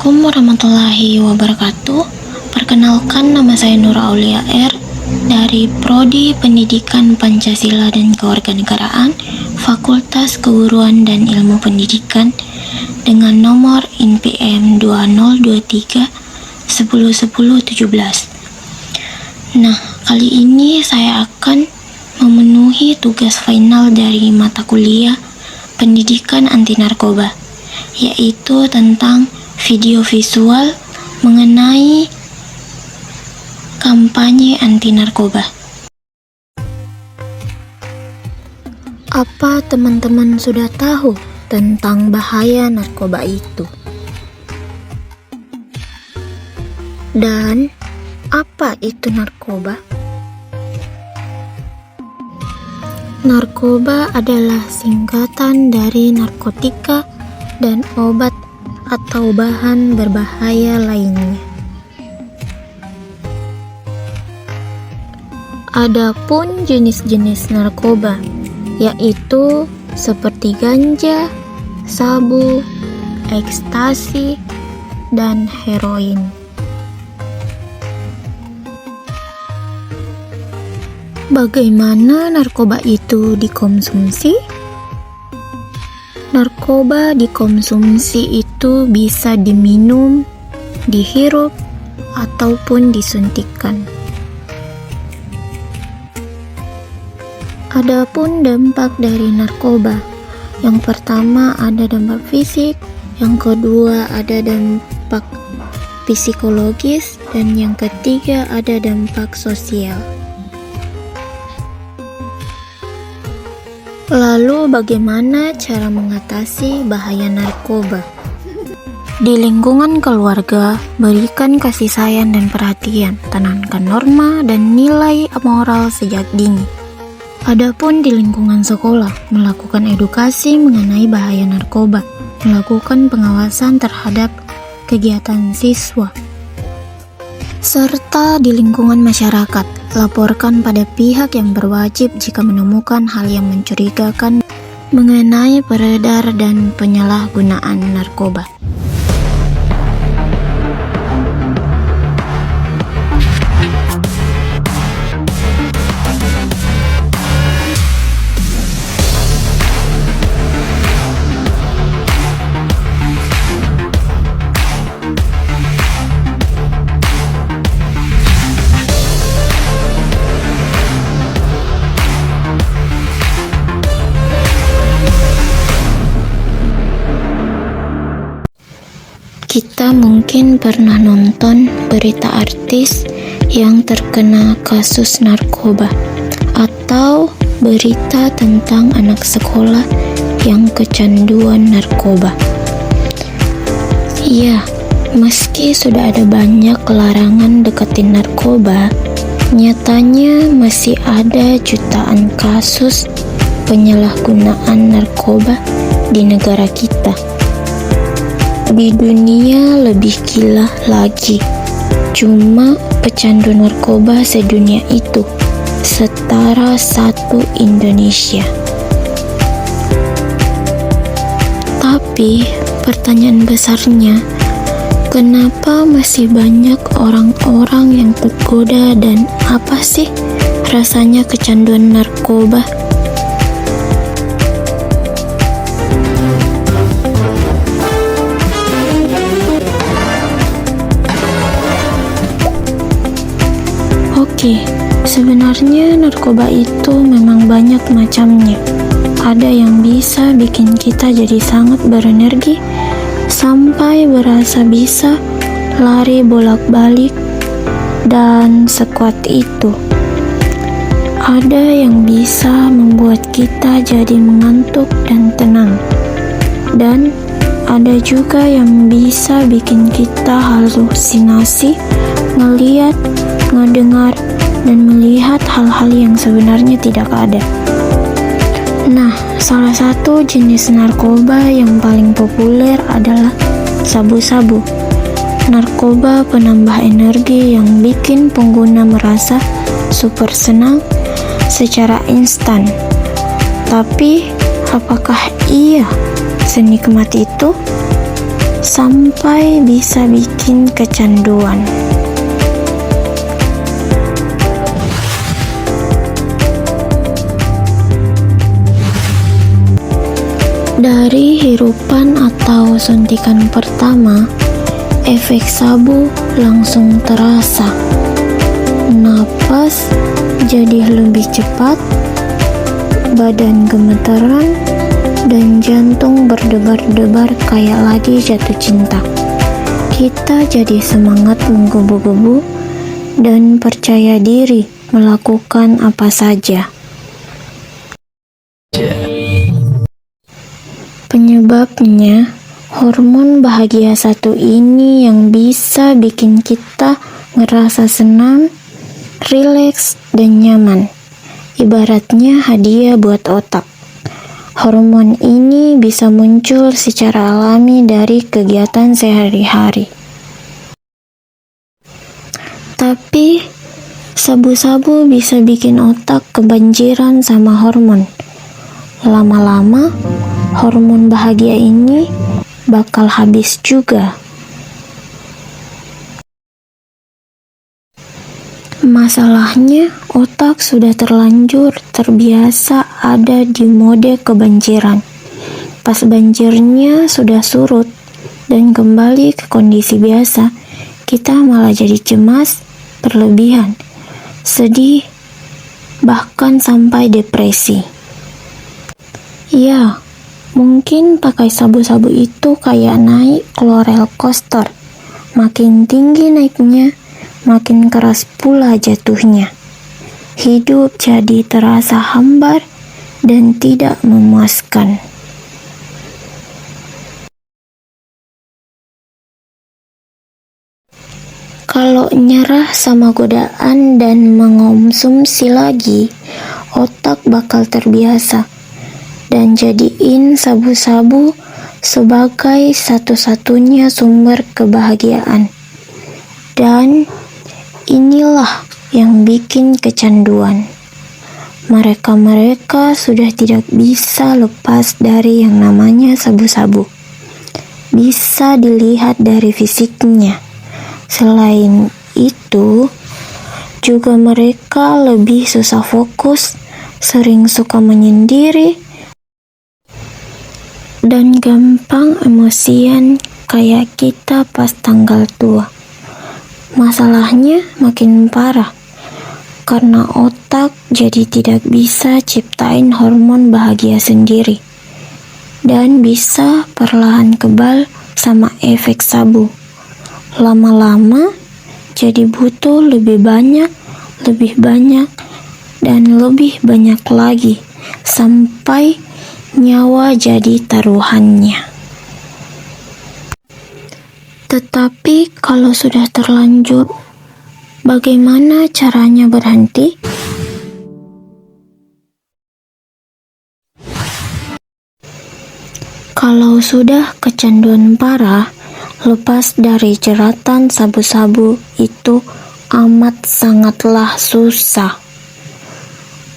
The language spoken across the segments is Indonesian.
Assalamualaikum warahmatullahi wabarakatuh. Perkenalkan, nama saya Nura Aulia R dari Prodi Pendidikan Pancasila dan Kewarganegaraan, Fakultas Keguruan dan Ilmu Pendidikan, dengan nomor INPM 2023 101017. Nah, kali ini saya akan memenuhi tugas final dari mata kuliah Pendidikan Anti Narkoba, yaitu tentang video visual mengenai kampanye anti narkoba. Apa teman-teman sudah tahu tentang bahaya narkoba itu? Dan apa itu narkoba? Narkoba adalah singkatan dari narkotika dan obat atau bahan berbahaya lainnya. Adapun jenis-jenis narkoba, yaitu seperti ganja, sabu, ekstasi, dan heroin. Bagaimana narkoba itu dikonsumsi? Narkoba dikonsumsi itu bisa diminum, dihirup, ataupun disuntikkan. Adapun dampak dari narkoba, yang pertama ada dampak fisik, yang kedua ada dampak psikologis, dan yang ketiga ada dampak sosial. Lalu bagaimana cara mengatasi bahaya narkoba? Di lingkungan keluarga, berikan kasih sayang dan perhatian, tanamkan norma dan nilai moral sejak dini. Adapun di lingkungan sekolah, melakukan edukasi mengenai bahaya narkoba, melakukan pengawasan terhadap kegiatan siswa. Serta di lingkungan masyarakat, laporkan pada pihak yang berwajib jika menemukan hal yang mencurigakan mengenai peredar dan penyalahgunaan narkoba. Kita mungkin pernah nonton berita artis yang terkena kasus narkoba, atau berita tentang anak sekolah yang kecanduan narkoba. Ya, meski sudah ada banyak larangan deketin narkoba, nyatanya masih ada jutaan kasus penyalahgunaan narkoba di negara kita. Di dunia lebih gila lagi, cuma pecandu narkoba sedunia itu setara satu Indonesia. Tapi pertanyaan besarnya, kenapa masih banyak orang-orang yang tergoda, dan apa sih rasanya kecanduan narkoba? Oke, sebenarnya narkoba itu memang banyak macamnya. Ada yang bisa bikin kita jadi sangat berenergi, sampai berasa bisa lari bolak-balik dan sekuat itu. Ada yang bisa membuat kita jadi mengantuk dan tenang. Dan ada juga yang bisa bikin kita halusinasi, ngeliat, ngedengar, dan melihat hal-hal yang sebenarnya tidak ada. Nah, salah satu jenis narkoba yang paling populer adalah sabu-sabu. Narkoba penambah energi yang bikin pengguna merasa super senang secara instan. Tapi, apakah iya senikmat itu? sampai bisa bikin kecanduan. Dari hirupan atau suntikan pertama, efek sabu langsung terasa. Napas jadi lebih cepat, badan gemeteran, dan jantung berdebar-debar kayak lagi jatuh cinta. Kita jadi semangat menggebu-gebu dan percaya diri melakukan apa saja. Penyebabnya, hormon bahagia satu ini yang bisa bikin kita ngerasa senang, rileks, dan nyaman. Ibaratnya hadiah buat otak. Hormon ini bisa muncul secara alami dari kegiatan sehari-hari. Tapi, sabu-sabu bisa bikin otak kebanjiran sama hormon. Lama-lama, hormon bahagia ini bakal habis juga. Masalahnya, otak sudah terlanjur terbiasa ada di mode kebanjiran. Pas banjirnya sudah surut dan kembali ke kondisi biasa, kita malah jadi cemas, berlebihan, sedih, bahkan sampai depresi. Ya, mungkin pakai sabu-sabu itu kayak naik roller coaster. Makin tinggi naiknya, makin keras pula jatuhnya. Hidup jadi terasa hambar dan tidak memuaskan. Kalau nyerah sama godaan dan mengonsumsi lagi, otak bakal terbiasa dan jadiin sabu-sabu sebagai satu-satunya sumber kebahagiaan. Dan inilah yang bikin kecanduan. Mereka sudah tidak bisa lepas dari yang namanya sabu-sabu. Bisa dilihat dari fisiknya. Selain itu, juga mereka lebih susah fokus, sering suka menyendiri, dan gampang emosian kayak kita pas tanggal tua. Masalahnya makin parah, karena otak jadi tidak bisa ciptain hormon bahagia sendiri, dan bisa perlahan kebal sama efek sabu. Lama-lama jadi butuh lebih banyak, dan lebih banyak lagi, sampai nyawa jadi taruhannya. Tetapi kalau sudah terlanjur, bagaimana caranya berhenti? Kalau sudah kecanduan parah, lepas dari jeratan sabu-sabu itu amat sangatlah susah.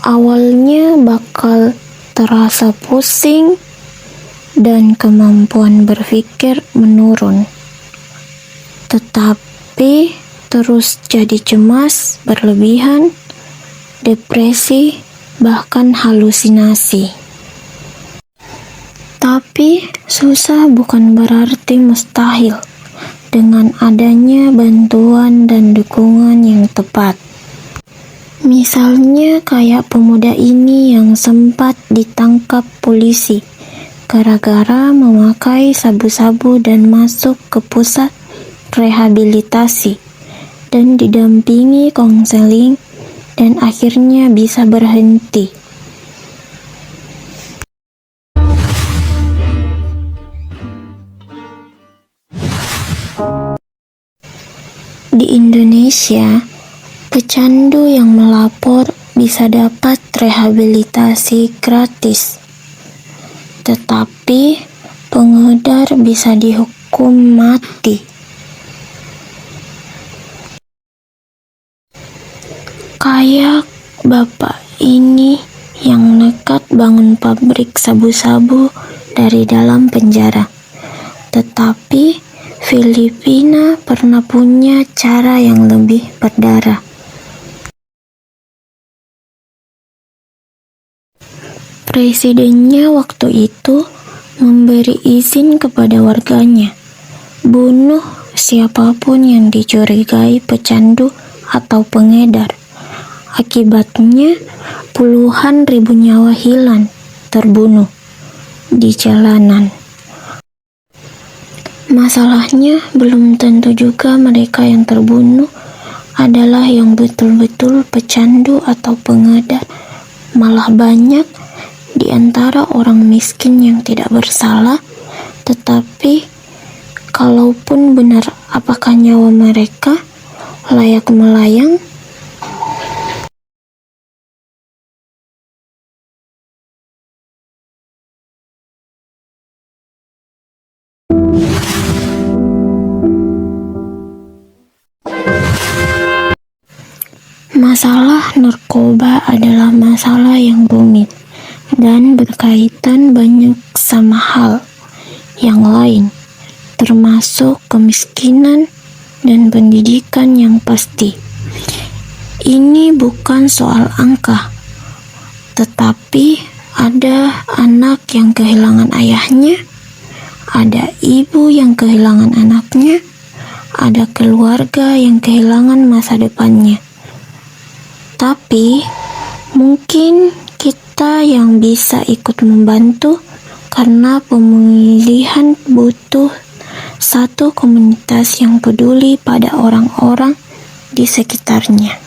Awalnya bakal terasa pusing dan kemampuan berpikir menurun. Tetapi terus jadi cemas berlebihan, depresi, bahkan halusinasi. Tapi susah bukan berarti mustahil dengan adanya bantuan dan dukungan yang tepat. Misalnya kayak pemuda ini yang sempat ditangkap polisi gara-gara memakai sabu-sabu dan masuk ke pusat rehabilitasi dan didampingi konseling dan akhirnya bisa berhenti. Di Indonesia, pecandu yang melapor bisa dapat rehabilitasi gratis, tetapi pengedar bisa dihukum mati. Kayak bapak ini yang nekat bangun pabrik sabu-sabu dari dalam penjara. Tetapi Filipina pernah punya cara yang lebih berdarah. Presidennya waktu itu memberi izin kepada warganya, bunuh siapapun yang dicurigai pecandu atau pengedar. Akibatnya, puluhan ribu nyawa hilang terbunuh di jalanan. Masalahnya, belum tentu juga mereka yang terbunuh adalah yang betul-betul pecandu atau pengedar. Malah banyak di antara orang miskin yang tidak bersalah. Tetapi kalaupun benar, apakah nyawa mereka layak melayang? Masalah narkoba adalah masalah yang rumit dan berkaitan banyak sama hal yang lain, termasuk kemiskinan dan pendidikan yang pasti. Ini bukan soal angka, tetapi ada anak yang kehilangan ayahnya, ada ibu yang kehilangan anaknya, ada keluarga yang kehilangan masa depannya. Tapi mungkin kita yang bisa ikut membantu karena pemilihan butuh satu komunitas yang peduli pada orang-orang di sekitarnya.